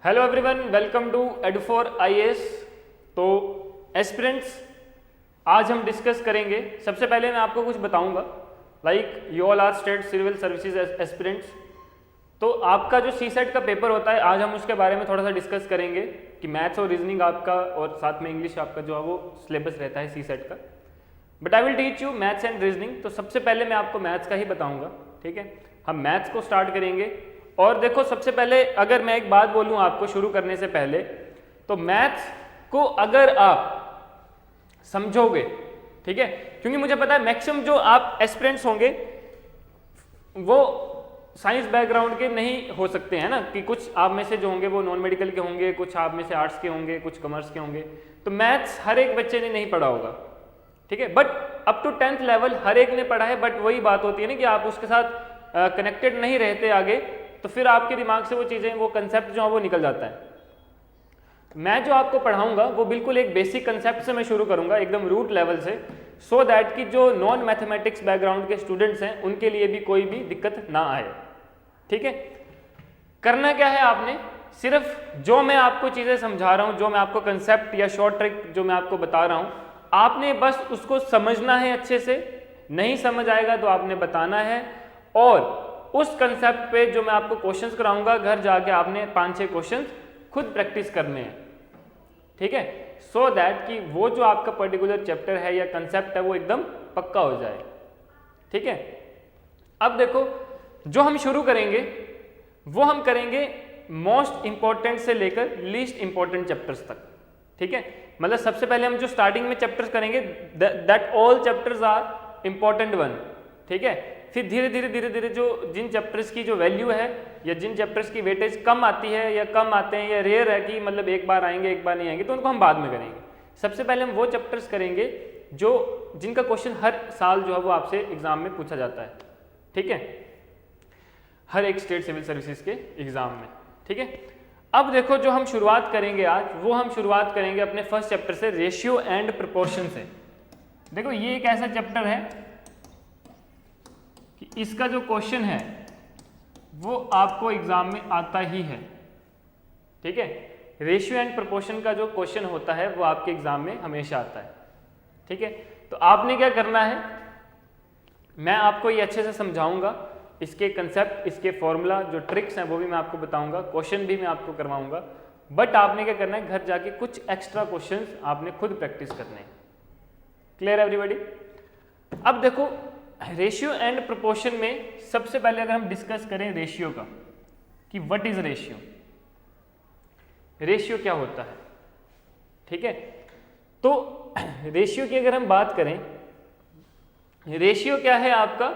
Hello everyone, welcome to एडू4 IAS। तो aspirants, आज हम डिस्कस करेंगे। सबसे पहले मैं आपको कुछ बताऊंगा, like you all are state civil services aspirants. तो आपका जो सीसेट का पेपर होता है, आज हम उसके बारे में थोड़ा सा डिस्कस करेंगे कि मैथ्स और रीजनिंग आपका और साथ में इंग्लिश आपका जो है वो सिलेबस रहता है सीसेट का। But I will teach you maths and reasoning. तो सबसे पहले मैं आपको मैथ्स का ही बताऊंगा, ठीक है। हम मैथ्स को स्टार्ट करेंगे। और देखो, सबसे पहले अगर मैं एक बात बोलूं आपको शुरू करने से पहले, तो मैथ्स को अगर आप समझोगे, ठीक है, क्योंकि मुझे पता है मैक्सिमम जो आप एस्पिरेंट्स होंगे वो साइंस बैकग्राउंड के नहीं हो सकते हैं ना, कि कुछ आप में से जो होंगे वो नॉन मेडिकल के होंगे, कुछ आप में से आर्ट्स के होंगे, कुछ कॉमर्स के होंगे। तो मैथ्स हर एक बच्चे ने नहीं पढ़ा होगा, ठीक है। But up to 10th level हर एक ने पढ़ा है। बट वही बात होती है ना कि आप उसके साथ कनेक्टेड नहीं रहते आगे, तो फिर आपके दिमाग से वो चीज़ें, वो कंसेप्ट जो है वो निकल जाता है। मैं जो आपको पढ़ाऊंगा वो बिल्कुल एक बेसिक कंसेप्ट से मैं शुरू करूंगा, एकदम रूट लेवल से, सो दैट कि जो नॉन मैथमेटिक्स बैकग्राउंड के स्टूडेंट्स हैं उनके लिए भी कोई भी दिक्कत ना आए, ठीक है। करना क्या है, आपने सिर्फ जो मैं आपको चीज़ें समझा रहा हूँ, जो मैं आपको कंसेप्ट या शॉर्ट ट्रिक जो मैं आपको बता रहा हूँ, आपने बस उसको समझना है अच्छे से। नहीं समझ आएगा तो आपने बताना है, और उस कंसेप्ट पे जो मैं आपको क्वेश्चंस कराऊंगा, घर जाके आपने 5-6 क्वेश्चंस खुद प्रैक्टिस करने हैं, ठीक है, सो दैट कि वो जो आपका पर्टिकुलर चैप्टर है या कंसेप्ट है वो एकदम पक्का हो जाए, ठीक है। अब देखो, जो हम शुरू करेंगे वो हम करेंगे मोस्ट इंपॉर्टेंट से लेकर लीस्ट इंपॉर्टेंट चैप्टर्स तक, ठीक है। मतलब सबसे पहले हम जो स्टार्टिंग में चैप्टर्स करेंगे, that all chapters are important one, ठीक है। फिर धीरे धीरे धीरे धीरे जो जिन चैप्टर्स की जो वैल्यू है या जिन चैप्टर्स की वेटेज कम आती है या कम आते हैं या रेयर है कि मतलब एक बार आएंगे एक बार नहीं आएंगे, तो उनको हम बाद में करेंगे। सबसे पहले हम वो चैप्टर्स करेंगे जो जिनका क्वेश्चन हर साल जो है वो आपसे एग्जाम में पूछा जाता है, ठीक है, हर एक स्टेट सिविल सर्विसेज के एग्जाम में, ठीक है। अब देखो, जो हम शुरुआत करेंगे आज, वो हम शुरुआत करेंगे अपने फर्स्ट चैप्टर से, रेशियो एंड प्रोपोर्शन से। देखो, ये एक ऐसा चैप्टर है कि इसका जो क्वेश्चन है वो आपको एग्जाम में आता ही है, ठीक है। रेशियो एंड प्रोपोर्शन का जो क्वेश्चन होता है वो आपके एग्जाम में हमेशा आता है, ठीक है। तो आपने क्या करना है, मैं आपको ये अच्छे से समझाऊंगा, इसके कंसेप्ट, इसके फॉर्मूला, जो ट्रिक्स हैं वो भी मैं आपको बताऊंगा, क्वेश्चन भी मैं आपको करवाऊंगा। बट आपने क्या करना है, घर जाके कुछ एक्स्ट्रा क्वेश्चंस आपने खुद प्रैक्टिस करने हैं। Clear everybody? अब देखो, रेशियो एंड प्रोपोर्शन में सबसे पहले अगर हम डिस्कस करें रेशियो का, कि व्हाट इज रेशियो, रेशियो क्या होता है, ठीक है। तो रेशियो की अगर हम बात करें, रेशियो क्या है आपका,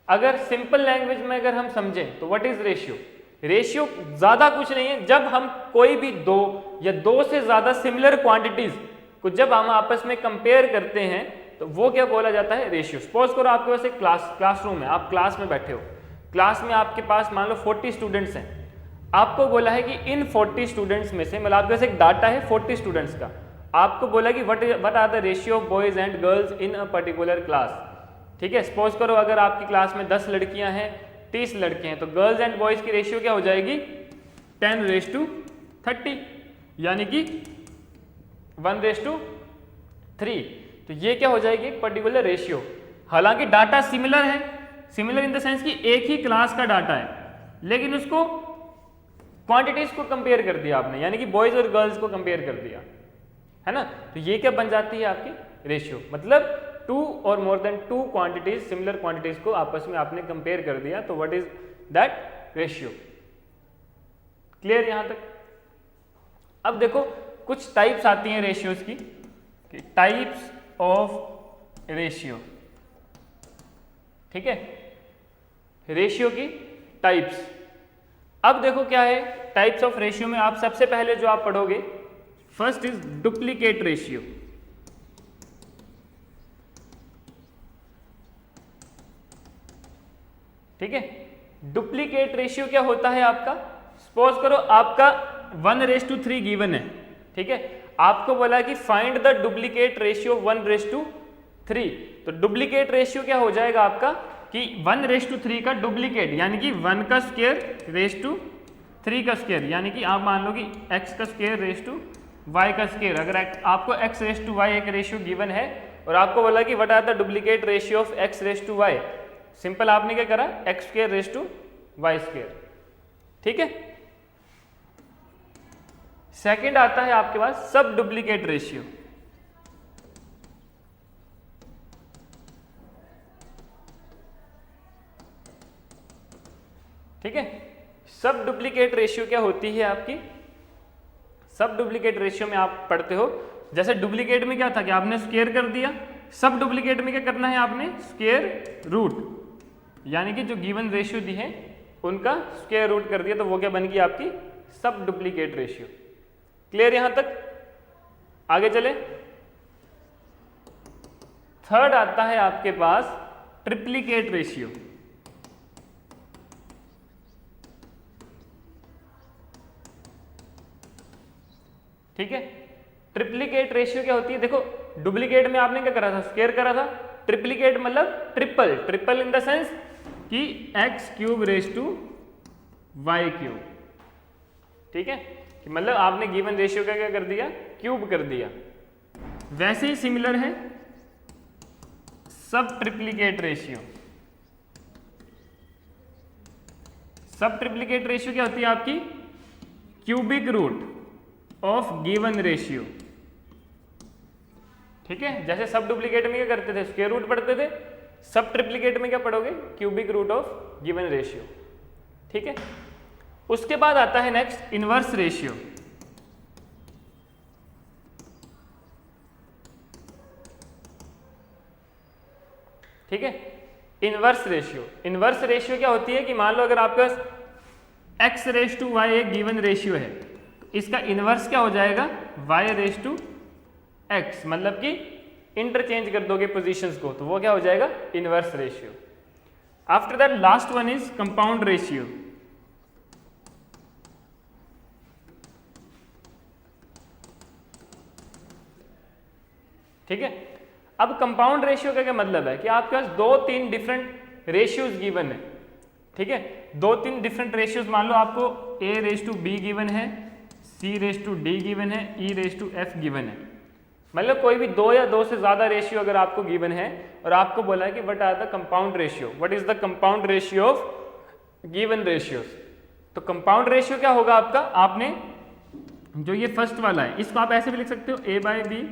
अगर सिंपल लैंग्वेज में अगर हम समझें तो व्हाट इज रेशियो, रेशियो ज्यादा कुछ नहीं है। जब हम कोई भी दो या दो से ज्यादा सिमिलर क्वांटिटीज को जब हम आपस में कंपेयर करते हैं तो वो क्या बोला जाता है, रेशियो। सपोज करो आपके पास एक क्लासरूम है, आप क्लास में बैठे हो, क्लास में आपके पास मान लो 40 स्टूडेंट्स हैं। आपको बोला है कि इन 40 स्टूडेंट्स में से, मतलब आपके पास एक डाटा है 40 स्टूडेंट्स का, आपको बोला कि what are the ratio of boys and girls in a particular class, ठीक है। सपोज करो अगर आपकी क्लास में 10 लड़कियां हैं, 30 लड़के हैं, तो गर्ल्स एंड बॉयज की रेशियो क्या हो जाएगी, 10:30, यानी कि 1:3। तो ये क्या हो जाएगी, एक पर्टिकुलर रेशियो। हालांकि डाटा सिमिलर है, सिमिलर इन द सेंस कि एक ही क्लास का डाटा है, लेकिन उसको क्वांटिटीज को कंपेयर कर दिया आपने, यानी कि बॉयज और गर्ल्स को कंपेयर कर दिया, है ना। तो ये क्या बन जाती है आपकी रेशियो, मतलब 2 और more than 2 quantities, similar quantities को आपस में आपने कंपेयर कर दिया, तो what is that, ratio. Clear यहां तक? अब देखो, कुछ टाइप्स आती हैं रेशियोज की, टाइप्स ऑफ रेशियो, ठीक है, रेशियो की टाइप्स। अब देखो क्या है टाइप्स ऑफ रेशियो में, आप सबसे पहले जो आप पढ़ोगे, फर्स्ट इज डुप्लीकेट रेशियो, ठीक है। डुप्लीकेट रेशियो क्या होता है आपका, सपोज करो आपका 1:3 गिवन है, ठीक है। आपको बोला कि फाइंड द डुप्लीकेट रेशियो 1:3, तो डुप्लीकेट रेशियो क्या हो जाएगा आपका कि 1:3 का डुप्लीकेट, यानी कि 1 का स्क्वायर रेज टू 3 का स्क्वायर, यानी कि आप मान लो कि x का स्क्वायर रेस टू y का स्क्वायर। अगर आपको x रेस टू y एक रेशियो गिवन है और आपको बोला कि what are the duplicate ratio of x raise to y, simple आपने क्या करा, x square raise to y square. ठीक है। सेकंड आता है आपके पास सब डुप्लीकेट रेशियो। ठीक है। सब डुप्लीकेट रेशियो क्या होती है आपकी, सब डुप्लीकेट रेशियो में आप पढ़ते हो, जैसे डुप्लीकेट में क्या था कि आपने स्क्वायर कर दिया, सब डुप्लीकेट में क्या करना है, आपने स्क्वायर रूट, यानी कि जो गिवन रेशियो दी है उनका स्क्वायर रूट कर दिया, तो वो क्या बन गई आपकी सब डुप्लीकेट रेशियो। क्लियर यहां तक? आगे चले। थर्ड आता है आपके पास ट्रिप्लीकेट रेशियो। ठीक है। ट्रिप्लीकेट रेशियो क्या होती है, देखो डुप्लीकेट में आपने क्या करा था, स्क्वायर करा था, ट्रिप्लीकेट मतलब triple, triple in the sense कि x cube raise to y cube. ठीक है, कि मतलब आपने गिवन रेशियो का क्या कर दिया, क्यूब कर दिया। वैसे ही सिमिलर है sub triplicate ratio. Sub triplicate ratio क्या होती है आपकी, cubic root of given ratio. ठीक है, जैसे सब डुप्लीकेट में क्या करते थे, स्क्वायर रूट पढ़ते थे, सब ट्रिप्लीकेट में क्या पढ़ोगे, cubic root of given ratio. ठीक है। उसके बाद आता है नेक्स्ट इनवर्स रेशियो। ठीक है, इनवर्स रेशियो। इनवर्स रेशियो क्या होती है कि मान लो अगर आपके पास x रेस टू y एक गिवन रेशियो है, इसका इनवर्स क्या हो जाएगा, y रेस टू x, मतलब कि इंटरचेंज कर दोगे पोजीशंस को, तो वो क्या हो जाएगा, inverse ratio. After that last one is compound ratio. ठीक है। अब कंपाउंड रेशियो का क्या मतलब है कि आपके पास 2-3 डिफरेंट रेशियोज गिवन है। ठीक है, 2-3 डिफरेंट रेशियोज, मान लो आपको a raise to b given है, c raise to d given है, e raise to f given है। मतलब कोई भी 2 या 2 से ज्यादा रेशियो अगर आपको गिवन है और आपको बोला है कि what are the compound ratio, what is the compound ratio of given ratios, तो कंपाउंड रेशियो क्या होगा आपका, आपने जो ये फर्स्ट वाला है इसको आप ऐसे भी लिख सकते हो a by b,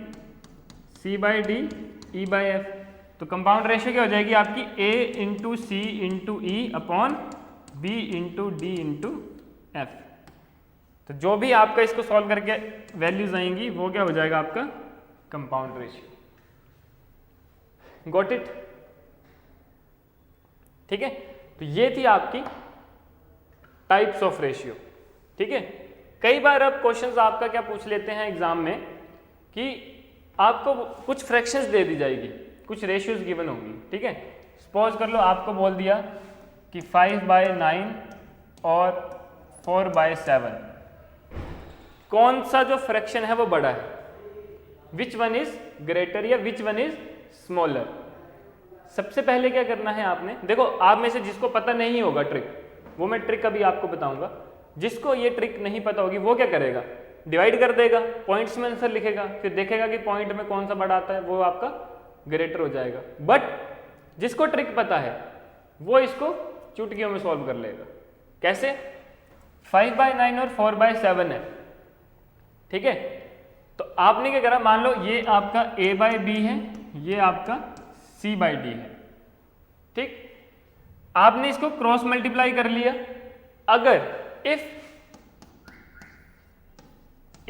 c by d, e by f. तो कंपाउंड रेशियो क्या हो जाएगी आपकी a into c into e upon b into d into f. तो जो भी आपका इसको सॉल्व करके वैल्यूज आएंगी वो क्या हो जाएगा आपका कंपाउंड रेशियो। Got it? ठीक है, तो ये थी आपकी टाइप्स ऑफ रेशियो। ठीक है, कई बार अब क्वेश्चंस आपका क्या पूछ लेते हैं एग्जाम में कि आपको कुछ फ्रैक्शंस दे दी जाएगी, कुछ रेशियोज गिवन होंगी। ठीक है, सपोज कर लो आपको बोल दिया कि 5/9 और 4/7, कौन सा जो फ्रैक्शन है वो बड़ा है, विच वन इज ग्रेटर या विच वन इज स्मॉलर। सबसे पहले क्या करना है आपने, देखो आप में से जिसको पता नहीं होगा ट्रिक, वो मैं ट्रिक अभी आपको बताऊंगा, जिसको ये ट्रिक नहीं पता होगी वो क्या करेगा, डिवाइड कर देगा, पॉइंट्स में आंसर लिखेगा, फिर देखेगा कि पॉइंट में कौन सा बड़ा आता है, वो आपका ग्रेटर हो जाएगा। बट जिसको ट्रिक पता है वो इसको चुटकियों में सॉल्व कर लेगा। कैसे? 5/9 और 4/7 है। ठीक है, तो आपने क्या करा, मान लो ये आपका a बाय बी है, ये आपका c बाय डी है। ठीक, आपने इसको क्रॉस मल्टीप्लाई कर लिया। अगर if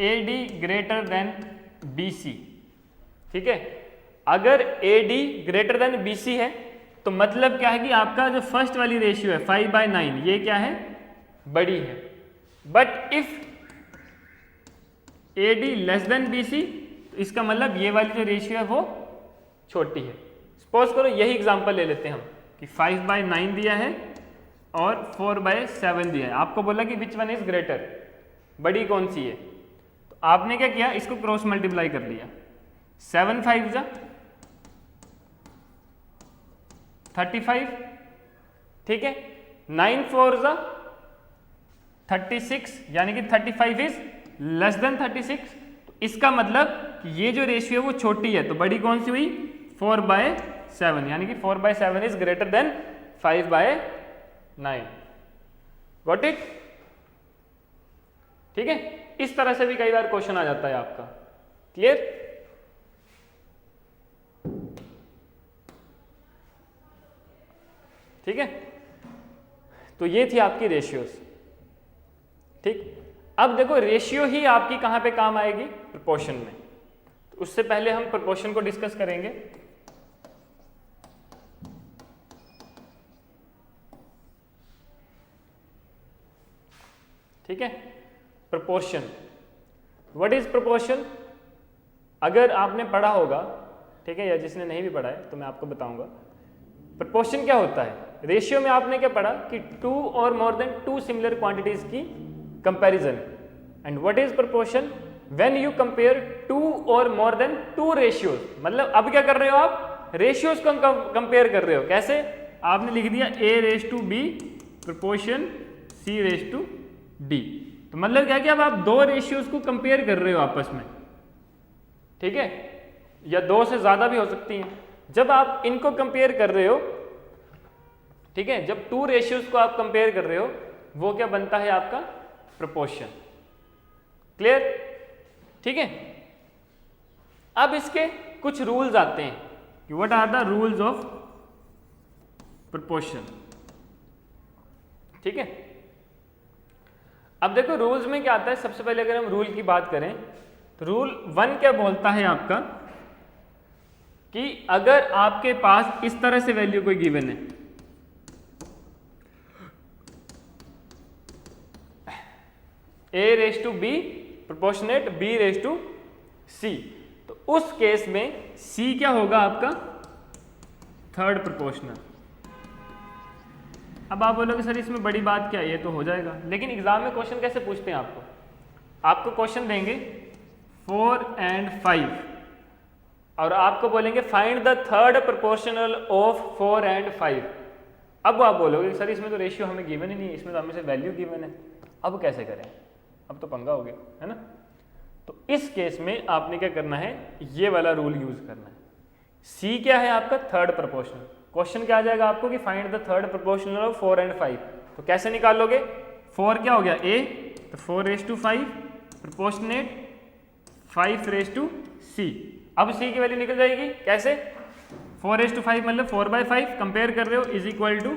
AD greater than BC, ठीक है, अगर AD ग्रेटर देन BC है तो मतलब क्या है कि आपका जो फर्स्ट वाली रेशियो है 5/9 ये क्या है, बड़ी है। But if AD less than BC तो इसका मतलब ये वाली जो रेशियो है वो छोटी है। सपोज करो यही एग्जांपल ले लेते हैं हम कि 5/9 दिया है और 4/7 दिया है, आपको बोला कि विच वन इज ग्रेटर, बड़ी कौन सी है, तो आपने क्या किया, इसको क्रॉस मल्टीप्लाई कर लिया। 7 5 जा 35, ठीक है, 9 4 जा 36 यानी कि 35 इज लेस देन 36। तो इसका मतलब कि ये जो रेशियो है वो छोटी है, तो बड़ी कौन सी हुई 4/7, यानी कि 4/7 is greater than 5/9। Got it? ठीक है, इस तरह से भी कई बार क्वेश्चन आ जाता है आपका। क्लियर? ठीक है, तो ये थी आपकी रेशियोज। ठीक, अब देखो रेशियो ही आपकी कहां पे काम आएगी? प्रोपोर्शन में। तो उससे पहले हम प्रोपोर्शन को डिस्कस करेंगे। ठीक है, प्रोपोर्शन, व्हाट इज प्रोपोर्शन? अगर आपने पढ़ा होगा, ठीक है, या जिसने नहीं भी पढ़ा है तो मैं आपको बताऊंगा प्रोपोर्शन क्या होता है। रेशियो में आपने क्या पढ़ा कि 2 और मोर देन 2 सिमिलर क्वांटिटीज की comparison. And what is proportion? When you compare 2 और मोर देन 2 रेशियोज। मतलब अब क्या कर रहे हो आप? रेशियोज को कंपेयर कर रहे हो। कैसे? आपने लिख दिया A/B प्रोपोर्शन C/D। तो मतलब क्या कि अब आप 2 रेशियोज को कंपेयर कर रहे हो आपस में। ठीक है, या 2 से ज्यादा भी हो सकती हैं। जब आप इनको कंपेयर कर रहे हो, ठीक है, जब 2 रेशियोज को आप कंपेयर कर रहे हो, वो क्या बनता है आपका? प्रोपोर्शन। क्लियर? ठीक है, अब इसके कुछ रूल्स आते हैं कि what are the rules of proportion. ठीक है, अब देखो रूल्स में क्या आता है। सबसे पहले अगर हम रूल की बात करें तो रूल 1 क्या बोलता है आपका कि अगर आपके पास इस तरह से वैल्यू कोई गिवन है, A/B प्रोपोर्शनेट B/C, तो उस केस में C क्या होगा आपका? Third proportional. अब आप बोलोगे सर इसमें बड़ी बात क्या है, ये तो हो जाएगा। लेकिन एग्जाम में क्वेश्चन कैसे पूछते हैं आपको? आपको क्वेश्चन देंगे 4 and 5 और आपको बोलेंगे find the third proportional of 4 and 5। अब आप बोलोगे सर इसमें तो रेशियो हमें गिवन ही नहीं है, इसमें तो हमें से वैल्यू गिवन है, अब कैसे करें? अब तो पंगा हो गया, है ना? तो इस केस में आपने क्या करना है? ये वाला रूल यूज करना है। सी क्या है आपका? Third proportional. क्वेश्चन क्या आ जाएगा आपको कि find the third proportional of 4 and 5। तो कैसे निकालोगे? 4 क्या हो गया? A, तो 4/5 प्रोपोर्शनेट 5/C। अब C की वैल्यू निकल जाएगी। कैसे? 4/5 मतलब 4/5 कंपेयर कर रहे हो इज इक्वल टू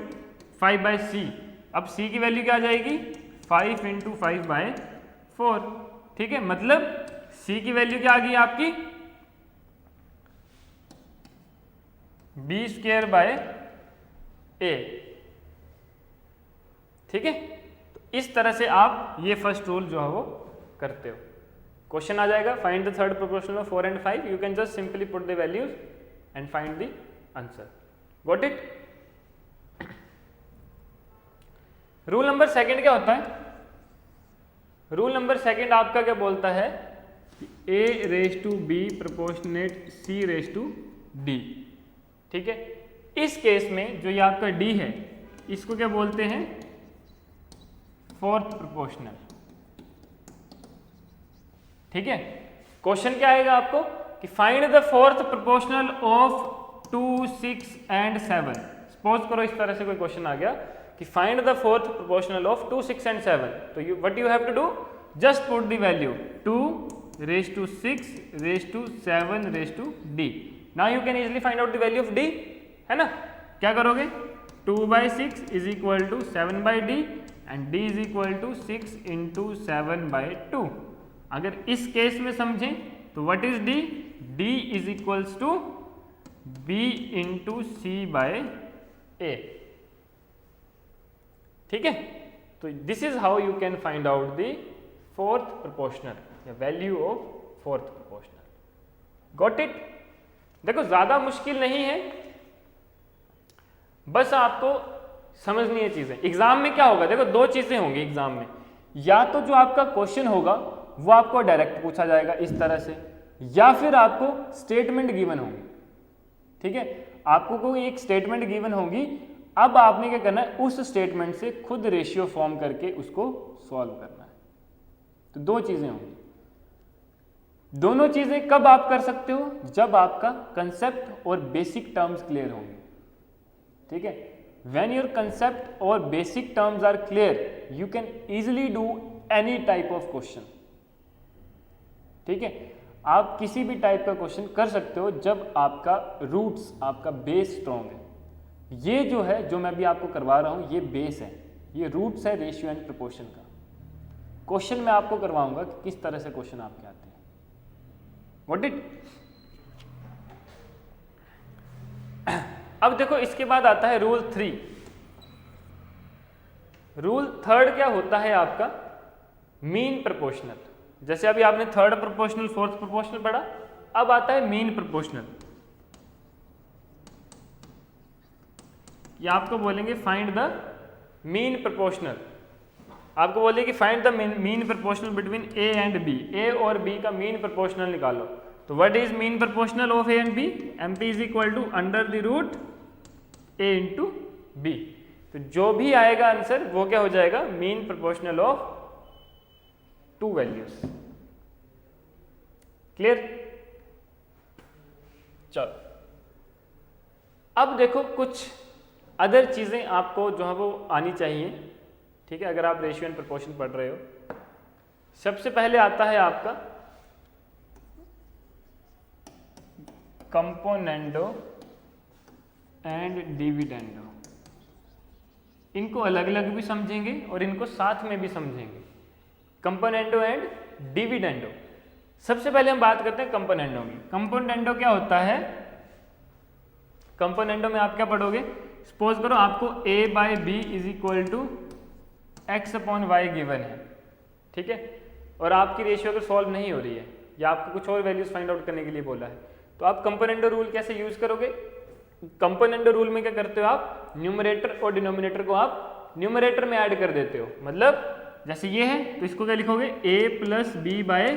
5/C। अब C की वैल्यू क्या आ जाएगी? 5 × 5/4। ठीक है, मतलब C की वैल्यू क्या आ गई आपकी? B²/A। ठीक है, तो इस तरह से आप ये फर्स्ट रूल जो है वो करते हो। क्वेश्चन आ जाएगा find the third proportional of 4 and 5, you can just simply put the values and find the answer. Got it? Rule number second क्या होता है? रूल नंबर सेकंड आपका क्या बोलता है कि A/B प्रोपोर्शनेट C/D। ठीक है, इस केस में जो ये आपका D है इसको क्या बोलते हैं? Fourth proportional. ठीक है, क्वेश्चन क्या आएगा आपको कि find the fourth proportional of 2, 6 and 7। Suppose करो इस तरह से कोई क्वेश्चन आ गया कि find the fourth proportional of 2, 6 and 7। तो you what you have to do? Just put the value 2/6/7/D। Now you can easily find out the value of D, है ना? क्या करोगे? 2/6 is equal to 7/D and D is equal to 6 × 7/2। अगर इस case में समझें तो what is D? D is equals to B × C/A। ठीक है, तो this is how you can find out the fourth proportional या value of fourth proportional. Got it? देखो ज्यादा मुश्किल नहीं है, बस आपको समझनी है चीजें। एग्जाम में क्या होगा? देखो दो चीजें होंगी एग्जाम में, या तो जो आपका क्वेश्चन होगा वो आपको डायरेक्ट पूछा जाएगा इस तरह से, या फिर आपको स्टेटमेंट गिवन होंगी। ठीक है, आपको कोई एक स्टेटमेंट गिवन होगी अब आपने क्या करना है, उस स्टेटमेंट से खुद रेशियो फॉर्म करके उसको सॉल्व करना है। तो दो चीजें होंगी। दोनों चीजें कब आप कर सकते हो, जब आपका कंसेप्ट और बेसिक टर्म्स क्लियर होंगे। ठीक है, व्हेन योर कंसेप्ट और basic terms are clear you can easily do any type of question. ठीक है, आप किसी भी टाइप का क्वेश्चन कर सकते हो जब आपका रूट्स, आपका बेस स्ट्रॉन्ग है। ये जो है, जो मैं अभी आपको करवा रहा हूं, ये बेस है, ये रूट्स है रेशियो एंड प्रोपोर्शन का। क्वेश्चन मैं आपको करवाऊंगा कि किस तरह से क्वेश्चन आपके आते हैं। What it. अब देखो, इसके बाद आता है रूल 3। रूल 3 क्या होता है आपका, मीन प्रोपोर्शनल। जैसे अभी आपने थर्ड प्रोपोर्शनल, फोर्थ प्रोपोर्शनल पढ़ा, अब आता है मीन प्रोपोर्शनल। ये आपको बोलेंगे फाइंड द मीन प्रोपोर्शनल। आपको बोलेंगे कि find the mean proportional between A and B. A और बी का मीन प्रोपोर्शनल निकालो। तो what is mean proportional of A and B? M P is equal to under the root A into B. तो जो भी आएगा answer वो क्या हो जाएगा, mean proportional of two values. Clear? चलो, अब देखो कुछ अदर चीजें आपको जो है वो आनी चाहिए। ठीक है, अगर आप रेशियो एंड प्रोपोर्शन पढ़ रहे हो। सबसे पहले आता है आपका कंपोनेंडो एंड डिविडेंडो। इनको अलग अलग भी समझेंगे और इनको साथ में भी समझेंगे। Componendo and dividendo. सबसे पहले हम बात करते हैं कंपोनेंडो की। कंपोनेंडो क्या होता है? कंपोनेंडो में आप क्या पढ़ोगे, सपोज करो आपको a by b is equal to x upon y given है। ठीक है, और आपकी रेशियो अगर सॉल्व नहीं हो रही है या आपको कुछ और वैल्यूज फाइंड आउट करने के लिए बोला है, तो आप कंपोनेंडो रूल कैसे यूज करोगे? कंपोनेंडो रूल में क्या करते हो आप, न्यूमरेटर और डिनोमिनेटर को आप न्यूमरेटर में ऐड कर देते हो। मतलब जैसे ये है तो इसको क्या लिखोगे, a plus b by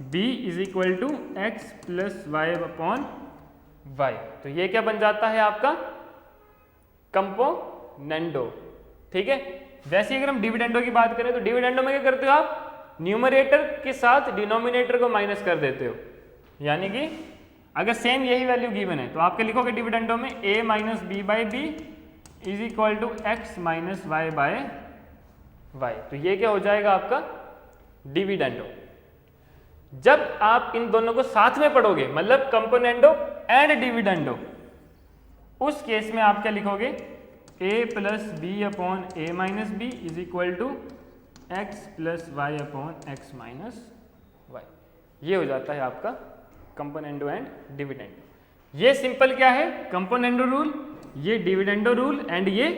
b is equal to x plus y upon y. तो ये क्या बन जाता है आपका कंपोनेंडो। ठीक है, वैसे अगर हम डिविडेंडो की बात करें तो डिविडेंडो में क्या करते हो आप, न्यूमरेटर के साथ डिनोमिनेटर को माइनस कर देते हो। यानी कि अगर सेम यही वैल्यू गिवन है तो आप क्या लिखोगे डिविडेंडो में, a minus b by b is equal to x minus y by y. तो ये क्या हो जाएगा आपका डिविडेंडो। जब आप इन दोनों को साथ में पढ़ोगे, मतलब कंपोनेंडो एंड डिविडेंडो, उस केस में आप क्या लिखोगे, a plus b upon a minus b is equal to x plus y upon x minus y. ये हो जाता है आपका कंपोनेंडो एंड डिविडेंडो। ये सिंपल क्या है, कंपोनेंडो रूल, ये डिविडेंडो रूल एंड ये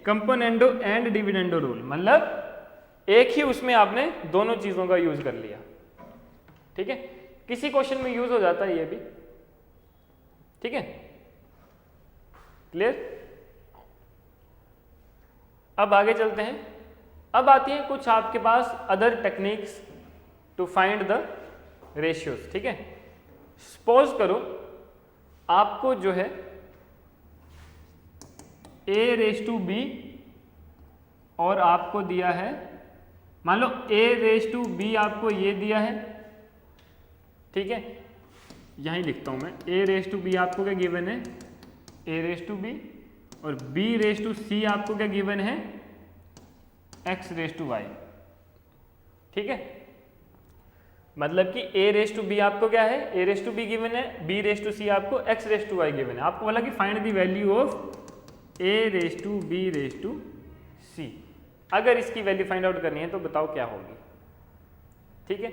कंपोनेंडो एंड डिविडेंडो रूल। मतलब एक ही उसमें आपने दोनों चीजों का यूज कर लिया। ठीक है, किसी क्वेश्चन में यूज हो जाता है ये भी। ठीक है, क्लियर? अब आगे चलते हैं। अब आती है कुछ आपके पास other techniques to find the ratios. ठीक है, सपोज करो आपको जो है a रेस टू बी और आपको दिया है, मान लो a रेस टू बी आपको ये दिया है। ठीक है, यहीं लिखता हूं मैं, a रेस टू बी आपको क्या गिवन है, a रेस टू बी, और b रेस टू c आपको क्या गिवन है, x रेस टू y। ठीक है, मतलब कि a रेस टू b आपको क्या है, a raise to b given है, b रेस टू c आपको x raise to y given है। आपको बोला कि find the value of a raise to b raise to c। अगर इसकी वैल्यू फाइंड आउट करनी है तो बताओ क्या होगी। ठीक है,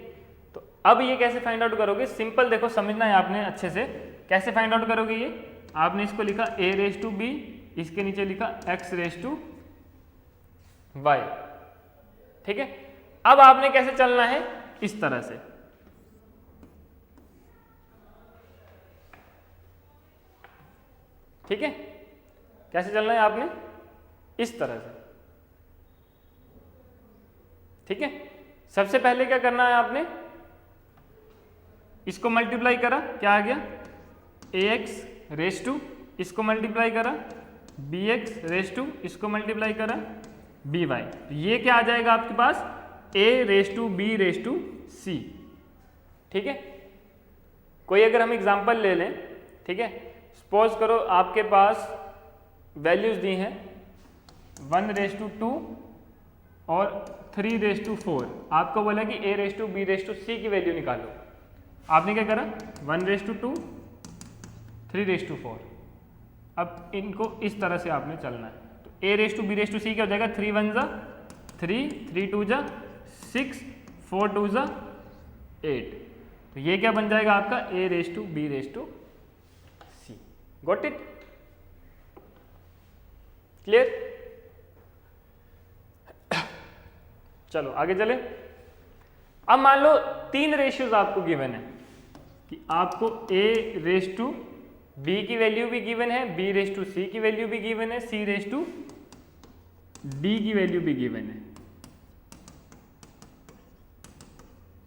तो अब ये कैसे फाइंड आउट करोगे, सिंपल देखो, समझना है आपने अच्छे से। कैसे फाइंड आउट करोगे, ये आपने इसको लिखा a रेस टू b, इसके नीचे लिखा x रेस टू y। ठीक है, अब आपने कैसे चलना है, इस तरह से। ठीक है, कैसे चलना है आपने, इस तरह से। ठीक है, सबसे पहले क्या करना है आपने, इसको मल्टीप्लाई करा, क्या आ गया, ax रेस टू, इसको मल्टीप्लाई करा बी एक्स रेस टू इसको मल्टीप्लाई करा बी वाई, तो ये क्या आ जाएगा आपके पास A raise to B raise to C. ठीक है, कोई अगर हम एग्जांपल ले लें, ठीक है, सपोज करो आपके पास वैल्यूज दी हैं 1 रेस टू 2 और 3 रेस टू 4, आपको बोला कि A raise to B raise to C की वैल्यू निकालो। आपने क्या करा 1 रेस टू 2 3 रेस टू 4, अब इनको इस तरह से आपने चलना है, तो A raise to B raise to C क्या हो जाएगा 3 1 जा 3 3 2 जा 6 4 2 जा 8, तो ये क्या बन जाएगा आपका A raise to B raise to C. Got it? Clear? चलो आगे चले। अब मान लो 3 रेशियोज आपको गिवन है कि आपको ए रेस टू बी की वैल्यू भी गिवन है, बी रेस टू सी की वैल्यू भी गिवन है, सी रेस टू डी की वैल्यू भी गिवन है।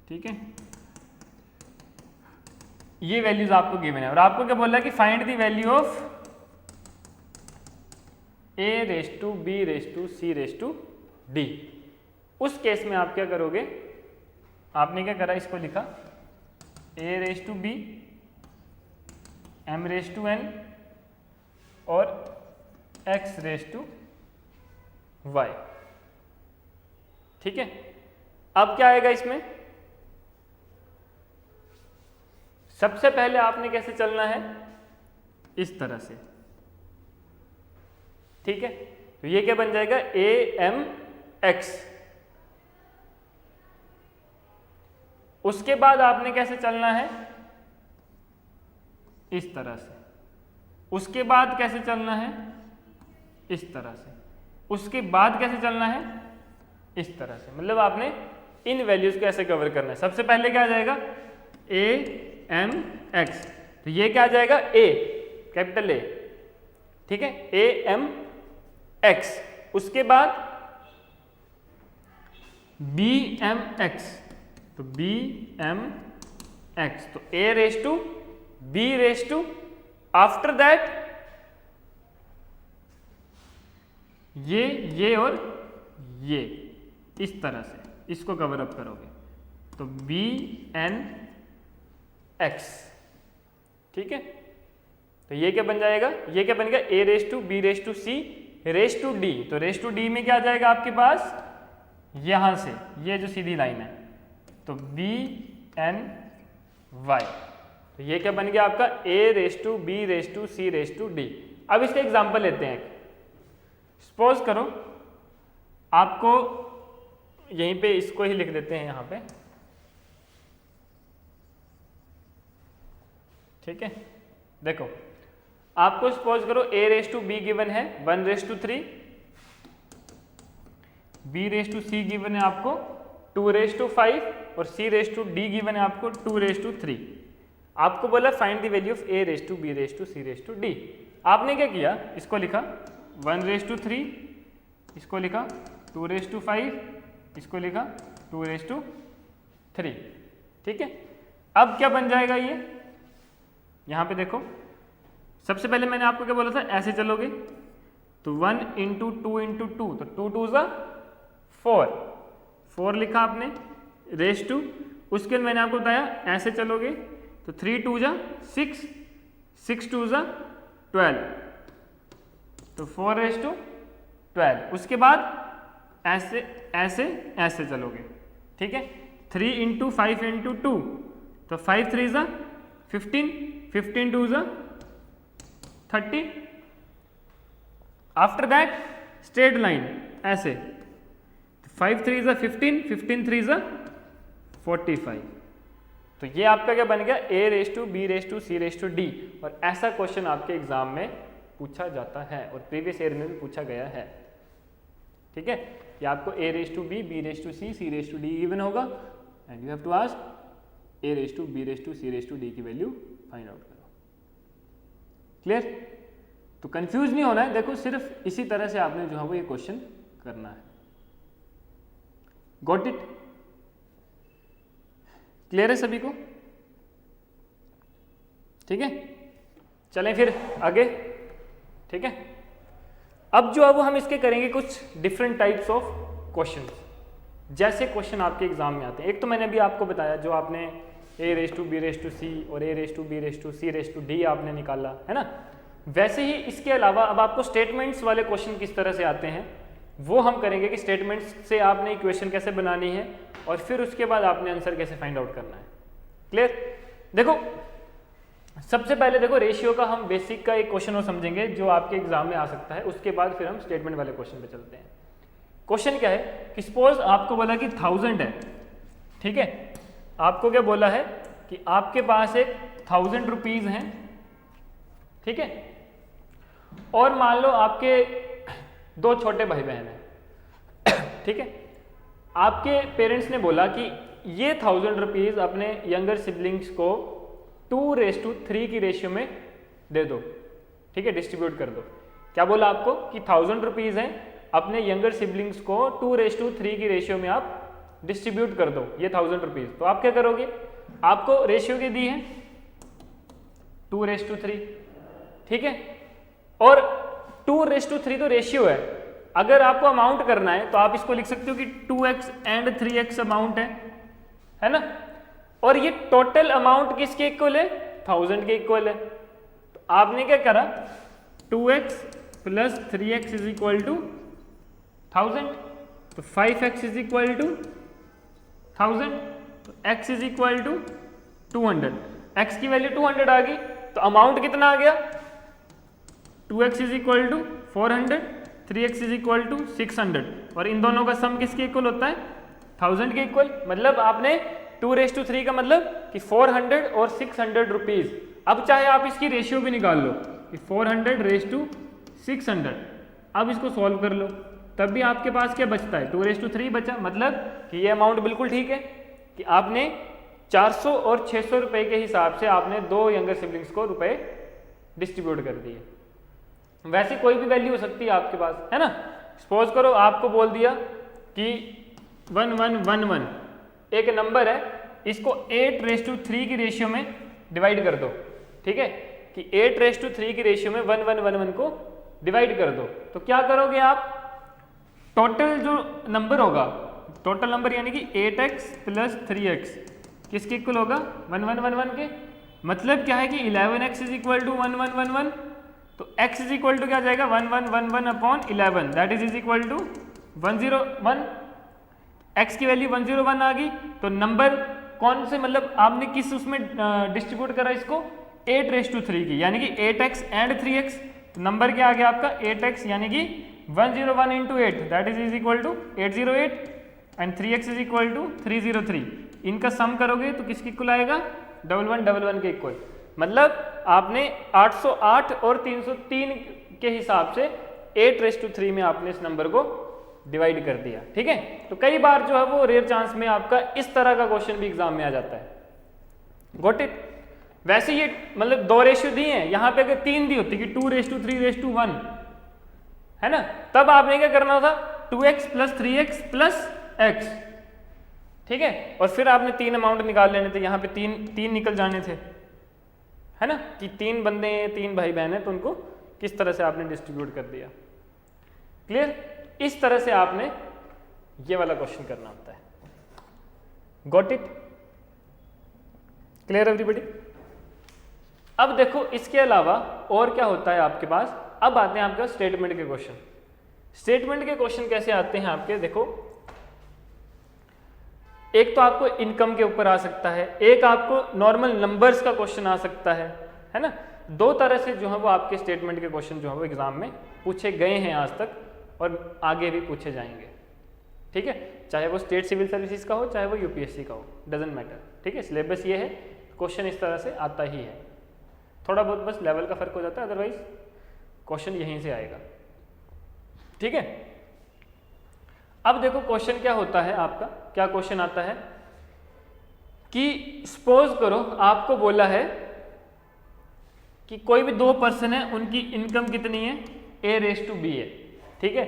ठीक है, ये वैल्यूज आपको गिवन है और आपको क्या बोल रहा है कि find the value of A raise to B raise to C raise to D. उस केस में आप क्या करोगे, आपने क्या करा इसको लिखा A raise to B M raise to N और एक्स रेस टू वाई। ठीक है, अब क्या आएगा इसमें, सबसे पहले आपने कैसे चलना है, इस तरह से। ठीक है, तो ये क्या बन जाएगा ए एम एक्स। उसके बाद आपने कैसे चलना है, इस तरह से। उसके बाद कैसे चलना है, इस तरह से। उसके बाद कैसे चलना है, इस तरह से। मतलब आपने इन वैल्यूज को ऐसे कवर करना है। सबसे पहले क्या आ जाएगा ए एम एक्स, तो ये क्या आ जाएगा ए कैपिटल ए। ठीक है, ए एम एक्स। उसके बाद बी एम एक्स, तो बी एम एक्स, तो A raise to B raise to, after that ये और ये, इस तरह से इसको कवर अप करोगे तो बी एन एक्स। ठीक है, तो ये क्या बन जाएगा, ये क्या बन गया A raise to B raise to C raise to D. तो रेस टू डी में क्या आ जाएगा आपके पास, यहां से ये जो सीधी लाइन है, तो बी एन वाई, तो ये क्या बन गया आपका A raise to B raise to C raise to D. अब इसका एग्जांपल लेते हैं। सपोज करो आपको यहीं पे इसको ही लिख देते हैं यहां पे। ठीक है, देखो आपको सपोज करो a raise to b given है 1 raise to 3, b raise to c given है आपको 2 रेस टू 5 और c raise to D given है आपको 2 रेस टू 3। आपको बोला find the value of A raise to B raise to C raise to D. आपने क्या किया, इसको लिखा 1 रेस टू 3, इसको लिखा 2 रेस टू 5, इसको लिखा 2 रेस टू 3। ठीक है, अब क्या बन जाएगा ये, यहां पे देखो सबसे पहले मैंने आपको क्या बोला था, ऐसे चलोगे तो 1 इंटू 2 इंटू 2, तो 2 2 ज़ा 4, 4 लिखा आपने रेस टू। उसके बाद मैंने आपको बताया ऐसे चलोगे तो 3 2 जा 6, 6 2 जा 12, तो 4 रेस टू 12। उसके बाद ऐसे ऐसे ऐसे चलोगे। ठीक है, 3 इंटू 5 इंटू 2, तो 5 3 जा 15, 15 2 जा 30। आफ्टर दैट स्ट्रेट लाइन ऐसे, 5 3 जा 15, 15 3 जा 45। तो ये आपका क्या बन गया A raise to B raise to C raise to D. और ऐसा क्वेश्चन आपके एग्जाम में पूछा जाता है और प्रीवियस ईयर में भी पूछा गया है। ठीक है, कि आपको A raise to B raise to C raise to D given होगा and you have to ask A raise to B raise to C raise to D की वैल्यू फाइंड आउट करो। क्लियर? तो कंफ्यूज नहीं होना है, देखो सिर्फ इसी तरह से आपने जो है वो ये क्वेश्चन करना है। Got it? क्लियर है सभी को? ठीक है, चलें फिर आगे। ठीक है, अब जो है वो हम इसके करेंगे कुछ डिफरेंट टाइप्स ऑफ क्वेश्चन, जैसे क्वेश्चन आपके एग्जाम में आते हैं। एक तो मैंने अभी आपको बताया जो आपने a raise to B raise to C और a raise to B raise to C raise to D आपने निकाला है ना, वैसे ही इसके अलावा अब आपको स्टेटमेंट्स वाले क्वेश्चन किस तरह से आते हैं वो हम करेंगे कि स्टेटमेंट्स से आपने इक्वेशन कैसे बनानी है और फिर उसके बाद आपने आंसर कैसे फाइंड आउट करना है। क्लियर? देखो सबसे पहले देखो रेशियो का हम बेसिक का एक क्वेश्चन और समझेंगे जो आपके एग्जाम में आ सकता है, उसके बाद फिर हम स्टेटमेंट वाले क्वेश्चन पे चलते हैं। क्वेश्चन क्या है कि सपोज आपको बोला कि 1000 है, ठीक है, आपको क्या बोला है कि आपके पास एक 1000 रुपीज हैं, ठीक है, और मान लो आपके 2 छोटे भाई बहन हैं, ठीक है, आपके पेरेंट्स ने बोला कि ये 1000 रुपीज अपने यंगर सिबलिंग्स को 2:3 की रेशियो में दे दो, ठीक है, डिस्ट्रीब्यूट कर दो। क्या बोला आपको कि 1000 रुपीज हैं, अपने यंगर सिबलिंग्स को 2:3 की रेशियो में आप डिस्ट्रीब्यूट कर दो ये 1000 रुपीज। तो आप क्या करोगे, आपको रेशियो की दी है 2:3, ठीक है, और 2:3 तो रेशियो है, अगर आपको अमाउंट करना है तो आप इसको लिख सकते हो कि 2x एंड 3x अमाउंट है ना, और ये टोटल अमाउंट किसके इक्वल है, 1000 के इक्वल है। तो आपने क्या करा 2x plus 3x is equal to 1000, तो 5x इज इक्वल टू 1000, तो x is equal to 200, x की वैल्यू 200 आ गई, तो अमाउंट कितना आ गया 2x is equal to 400, 3x is equal to 600, और इन दोनों का सम किसके इक्वल होता है 1000 के इक्वल। मतलब आपने 2:3 का मतलब कि 400 और 600 रुपीज। अब चाहे आप इसकी रेशियो भी निकाल लो कि 400:600, अब इसको सॉल्व कर लो, तब भी आपके पास क्या बचता है 2:3 बचा। मतलब कि ये अमाउंट बिल्कुल ठीक है कि आपने 400 और 600 रुपए के हिसाब से आपने 2 यंगर सिबलिंग्स को रुपए डिस्ट्रीब्यूट कर दिए। वैसे कोई भी वैल्यू हो सकती है आपके पास, है ना। सपोज करो आपको बोल दिया कि 1111 एक नंबर है, इसको 8:3 की रेशियो में डिवाइड कर दो, ठीक है, कि 8:3 की रेशियो में 1111 को डिवाइड कर दो। तो क्या करोगे आप, टोटल जो नंबर होगा, टोटल नंबर यानी कि 8x प्लस 3x किसके इक्वल होगा 1111 के। मतलब क्या है कि 11x इज इक्वल टू 1111, तो x इज इक्वल टू क्या जाएगा 1111 upon 11, that is equal to 101। x की वैल्यू 101 आ गई, तो नंबर कौन से, मतलब आपने किस उसमें डिस्ट्रीब्यूट करा इसको 8:3 की, यानी कि 8x एंड 3x। नंबर क्या आ गया आपका 8x, यानी कि 101 into 8 that is equal to 808, and 3x is equal to 303। इनका सम करोगे तो किसके इक्वल आएगा 1111 के इक्वल। मतलब आपने 808 और 303 के हिसाब से 8:3 में आपने इस नंबर को डिवाइड कर दिया, ठीक है। तो कई बार जो है वो रेयर चांस में आपका इस तरह का क्वेश्चन भी एग्जाम में आ जाता है। Got it. वैसे ये मतलब 2 रेशियो दिए हैं, यहाँ पे अगर 3 दी होती कि 2:3:1 है ना, तब आपने क्या करना था 2x plus 3x plus x, ठीक है, और फिर आपने 3 अमाउंट निकाल लेने थे, यहाँ पे 3 निकल जाने थे, है ना, कि 3 बंदे हैं, 3 भाई बहन है, तो उनको किस तरह से आपने डिस्ट्रीब्यूट कर दिया। क्लियर। इस तरह से आपने ये वाला क्वेश्चन करना होता है। Got it. Clear everybody. अब देखो इसके अलावा और क्या होता है आपके पास। अब आते हैं आपके पास स्टेटमेंट के क्वेश्चन। स्टेटमेंट के क्वेश्चन कैसे आते हैं आपके, देखो एक तो आपको इनकम के ऊपर आ सकता है, एक आपको नॉर्मल नंबर्स का क्वेश्चन आ सकता है ना। 2 तरह से जो है वो आपके स्टेटमेंट के क्वेश्चन जो है वो एग्जाम में पूछे गए हैं आज तक, और आगे भी पूछे जाएंगे, ठीक है, चाहे वो स्टेट सिविल सर्विसेज का हो, चाहे वो यूपीएससी का हो, डजेंट मैटर, ठीक है। सिलेबस ये है, क्वेश्चन इस तरह से आता ही है, थोड़ा बहुत बस लेवल का फर्क हो जाता है, अदरवाइज क्वेश्चन यहीं से आएगा, ठीक है। अब देखो क्वेश्चन क्या होता है आपका, क्या क्वेश्चन आता है कि सपोज करो आपको बोला है कि कोई भी 2 पर्सन है, उनकी इनकम कितनी है a/b है, ठीक है।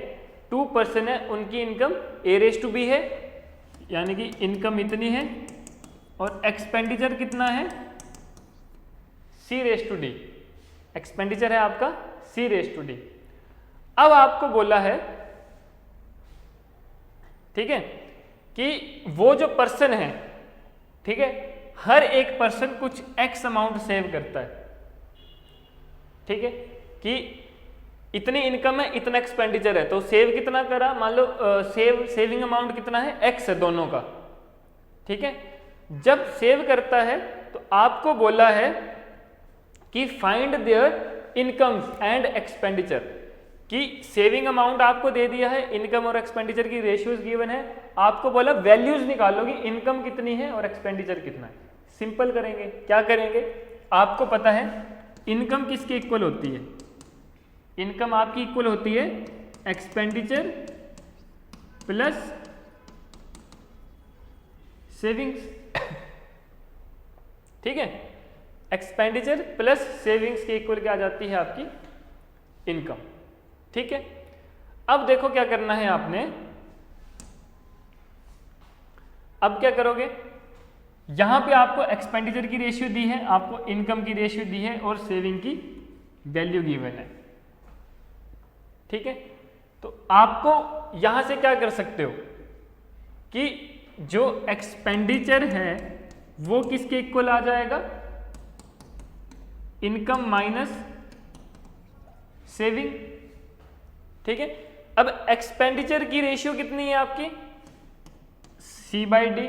2 पर्सन है, उनकी इनकम a/b है, यानी कि इनकम इतनी है, और एक्सपेंडिचर कितना है c/d, एक्सपेंडिचर है आपका c/d। अब आपको बोला है, ठीक है, कि वो जो पर्सन है, ठीक है, हर एक पर्सन कुछ एक्स अमाउंट सेव करता है, ठीक है, कि इतनी इनकम है, इतना एक्सपेंडिचर है, तो सेव कितना करा, मान लो सेविंग अमाउंट कितना है, एक्स है दोनों का, ठीक है। जब सेव करता है तो आपको बोला है कि find their incomes and expenditure, कि सेविंग अमाउंट आपको दे दिया है, इनकम और एक्सपेंडिचर की रेशियोज गिवन है, आपको बोला वैल्यूज निकालो कि इनकम कितनी है और एक्सपेंडिचर कितना है। सिंपल करेंगे, क्या करेंगे, आपको पता है इनकम किसके इक्वल होती है, इनकम आपकी इक्वल होती है एक्सपेंडिचर प्लस सेविंग्स, ठीक है, एक्सपेंडिचर प्लस सेविंग्स के इक्वल क्या आ जाती है आपकी इनकम, ठीक है। अब देखो क्या करना है आपने, अब क्या करोगे, यहां पे आपको एक्सपेंडिचर की रेशियो दी है, आपको इनकम की रेशियो दी है और सेविंग की वैल्यू गिवन है, ठीक है। तो आपको यहां से क्या कर सकते हो कि जो एक्सपेंडिचर है वो किसके इक्वल आ जाएगा, इनकम माइनस सेविंग, ठीक है। अब एक्सपेंडिचर की रेशियो कितनी है आपकी, C/D,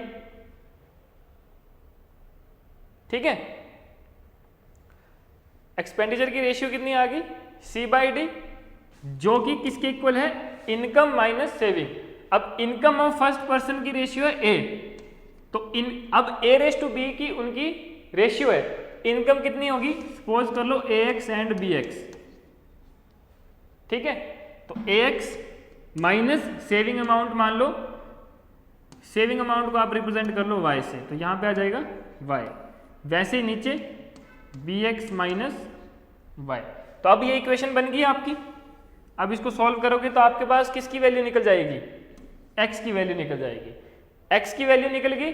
ठीक है, एक्सपेंडिचर की रेशियो कितनी आ गई, C/D, जो कि किसके इक्वल है, इनकम माइनस सेविंग। अब इनकम ऑफ फर्स्ट पर्सन की रेशियो है A, तो अब A/B की उनकी रेशियो है, इनकम कितनी होगी, सपोज कर लो AX एंड BX, ठीक है। तो AX माइनस सेविंग अमाउंट, मान लो सेविंग अमाउंट को आप रिप्रेजेंट कर लो Y से, तो यहां पे आ जाएगा Y, वैसे ही नीचे BX माइनस Y। तो अब ये इक्वेशन बन गई आपकी। अब इसको सॉल्व करोगे तो आपके पास किसकी वैल्यू निकल जाएगी, X की वैल्यू निकल जाएगी। X की वैल्यू निकल गई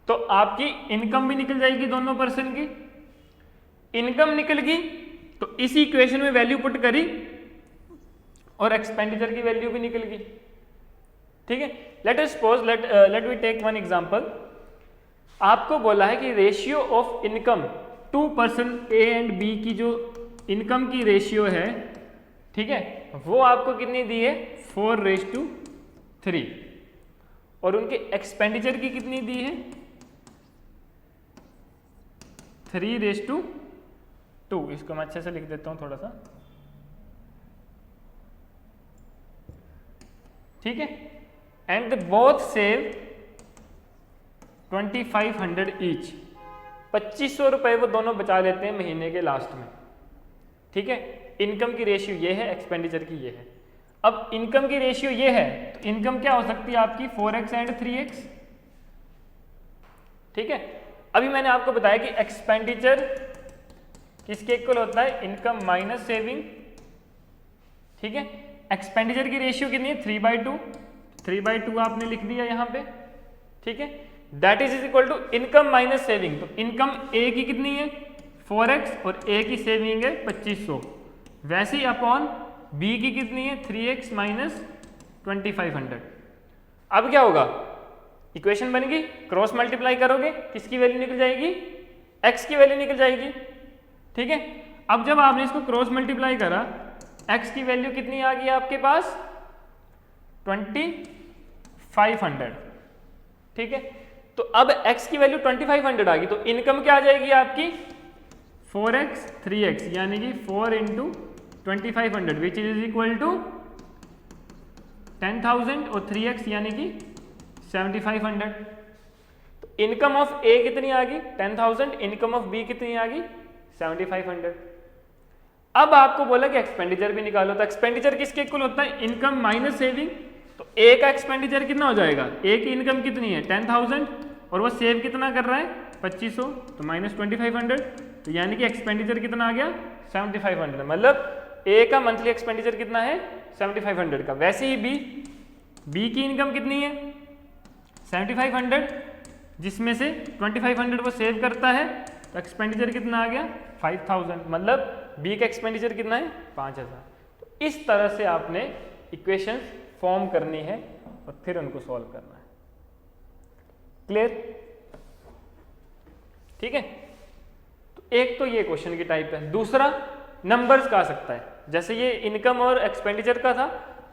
तो आपकी इनकम भी निकल जाएगी, दोनों पर्सन की इनकम निकल गई, तो इसी इक्वेशन में वैल्यू पुट करी और एक्सपेंडिचर की वैल्यू भी निकल गई, ठीक है। Let us suppose let we take one example. आपको बोला है कि ratio of income to person A and B की जो इनकम की रेशियो है, ठीक है, वो आपको कितनी दी है, 4:3, और उनके एक्सपेंडिचर की कितनी दी है, 3:2। इसको मैं अच्छे से लिख देता हूं थोड़ा सा, ठीक है। एंड बोथ सेव 2500 ईच, 2500 रुपए वो दोनों बचा लेते हैं महीने के लास्ट में, ठीक है। इनकम की रेशियो ये है, एक्सपेंडिचर की ये है। अब इनकम की रेशियो ये है, तो इनकम क्या हो सकती है आपकी, 4x एंड 3x, ठीक है। अभी मैंने आपको बताया कि एक्सपेंडिचर किसके इक्वल होता है, इनकम माइनस सेविंग, ठीक है। एक्सपेंडिचर की रेशियो कितनी है, 3/2, 3/2 आपने लिख दिया यहाँ पे, ठीक है। That is equal to income minus saving, तो इनकम A की कितनी है, 4x, और A की सेविंग है 2500, वैसे ही अपॉन B की कितनी है, 3x माइनस 2500। अब क्या होगा, इक्वेशन बन गई, क्रॉस मल्टीप्लाई करोगे किसकी वैल्यू निकल जाएगी, x की वैल्यू निकल जाएगी, ठीक है। अब जब आपने इसको क्रॉस मल्टीप्लाई करा, x की वैल्यू कितनी आ गई आपके पास, 2500, ठीक है। तो अब x की वैल्यू 2500 आ गई, तो इनकम क्या आ जाएगी आपकी, 4x 3x, यानी कि 4 × 2500 विच इज इक्वल टू 10,000, और 3x यानी कि 7500। तो इनकम ऑफ A कितनी आ गई, 10,000, इनकम ऑफ B कितनी आ गई, 7500। अब आपको बोला कि एक्सपेंडिचर भी निकालो, तो एक्सपेंडिचर किसके इक्वल होता है, इनकम माइनस सेविंग। तो A का एक्सपेंडिचर कितना हो जाएगा, A की इनकम कितनी है 10,000, और वो सेव कितना कर रहा है 2500, तो माइनस 2500, तो यानी कि एक्सपेंडिचर कितना आ गया 7500, मतलब A का मंथली एक्सपेंडिचर कितना है 7500 का। वैसे ही B की इनकम कितनी है 7500, जिसमें से 2500 वो सेव करता है, तो एक्सपेंडिचर कितना आ गया 5000, मतलब B का एक्सपेंडिचर कितना है 5000। तो इस तरह से आपने इक्वेशंस फॉर्म करनी है और फिर उनको सॉल्व करना है। क्लियर? ठीक है, तो एक तो ये क्वेश्चन की टाइप है। दूसरा नंबर्स का आ सकता है, जैसे ये इनकम और एक्सपेंडिचर का था,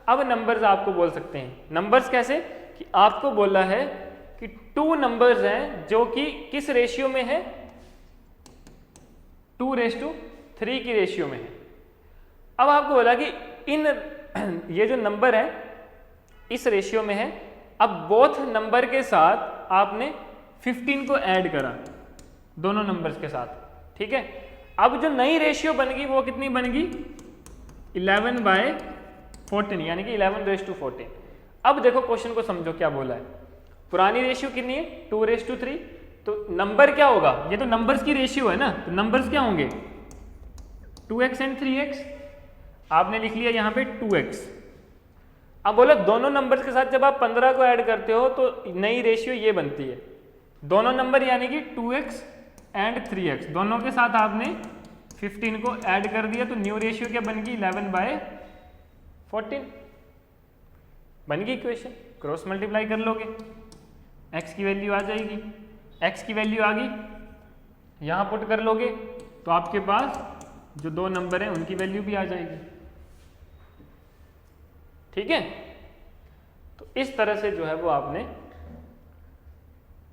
अब नंबर्स आपको बोल सकते हैं। नंबर्स कैसे कि आपको बोला है कि 2 नंबर्स हैं जो कि किस रेशियो में है, 2:3 की रेशियो में है। अब आपको बोला कि इन ये जो नंबर है इस रेशियो में है। अब बोथ नंबर के साथ आपने 15 को ऐड करा दोनों नंबर्स के साथ, ठीक है। अब जो नई रेशियो बनेगी वो कितनी बनेगी, 11/14 यानी कि 11:14। अब देखो क्वेश्चन को समझो क्या बोला है। पुरानी रेशियो कितनी है, 2:3, तो नंबर क्या होगा, ये तो नंबर्स की रेशियो है ना, तो नंबर्स क्या होंगे 2x एंड 3x। आपने लिख लिया यहाँ पे 2x। अब बोला दोनों नंबर्स के साथ जब आप 15 को ऐड करते हो तो नई रेशियो ये बनती है, दोनों नंबर यानी कि 2x एंड 3x दोनों के साथ आपने 15 को ऐड कर दिया, तो न्यू रेशियो क्या बन गई 11/14 बन गई इक्वेशन। क्रॉस मल्टीप्लाई कर लोगे, x की वैल्यू आ जाएगी, x की वैल्यू आ गई, यहाँ पुट कर लोगे तो आपके पास जो 2 नंबर हैं उनकी वैल्यू भी आ जाएगी। ठीक है, तो इस तरह से जो है वो आपने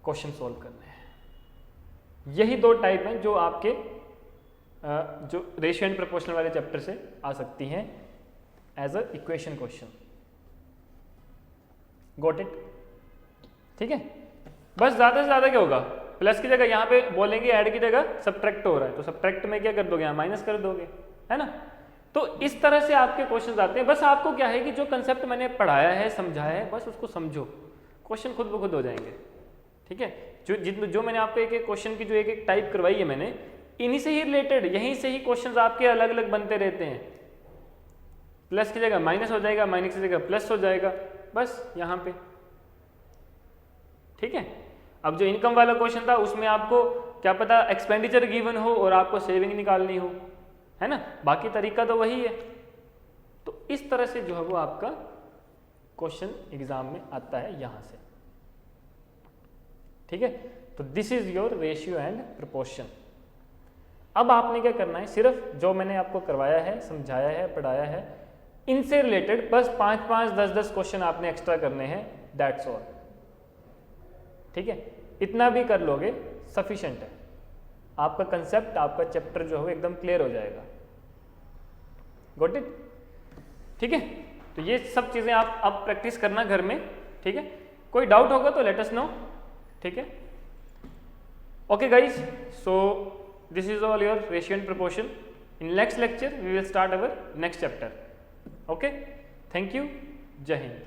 क्वेश्चन सॉल्व करने हैं। यही 2 टाइप हैं जो आपके जो रेशियो एंड प्रोपोर्शनल वाले चैप्टर से आ सकती हैं as a equation question. Got it? ठीक है, बस ज्यादा से ज्यादा क्या होगा, प्लस की जगह यहाँ पे बोलेंगे ऐड की जगह सब्ट्रैक्ट हो रहा है, तो सब्ट्रैक्ट में क्या कर दोगे, यहाँ माइनस कर दोगे, है ना। तो इस तरह से आपके क्वेश्चन आते हैं। बस आपको क्या है कि जो कंसेप्ट मैंने पढ़ाया है, समझाया है, बस उसको समझो, क्वेश्चन खुद ब खुद हो जाएंगे। ठीक है, जो मैंने आपको एक एक क्वेश्चन की जो एक एक टाइप करवाई है मैंने, इन्हीं से ही रिलेटेड, यहीं से ही क्वेश्चंस आपके अलग अलग बनते रहते हैं। प्लस की जगह माइनस हो जाएगा, माइनस की जगह प्लस हो जाएगा, बस यहाँ पे। ठीक है, अब जो इनकम वाला क्वेश्चन था उसमें आपको क्या पता एक्सपेंडिचर गिवन हो और आपको सेविंग निकालनी हो, है ना, बाकी तरीका तो वही है। तो इस तरह से जो है वो आपका क्वेश्चन एग्जाम में आता है यहाँ से। ठीक है, तो this is your ratio and proportion. अब आपने क्या करना है, सिर्फ जो मैंने आपको करवाया है, समझाया है, पढ़ाया है, इनसे रिलेटेड बस 5-5, 10-10 क्वेश्चन आपने एक्स्ट्रा करने हैं, दैट्स ऑल। ठीक है, इतना भी कर लोगे सफिशिएंट है, आपका कंसेप्ट, आपका चैप्टर जो है एकदम क्लियर हो जाएगा। Got it? ठीक है, तो ये सब चीजें आप अब प्रैक्टिस करना घर में। ठीक है, कोई डाउट होगा तो लेट अस नो। ठीक है, okay guys, so this is all your ratio and proportion. In next lecture we will start our next chapter. Okay, thank you, जय हिंद।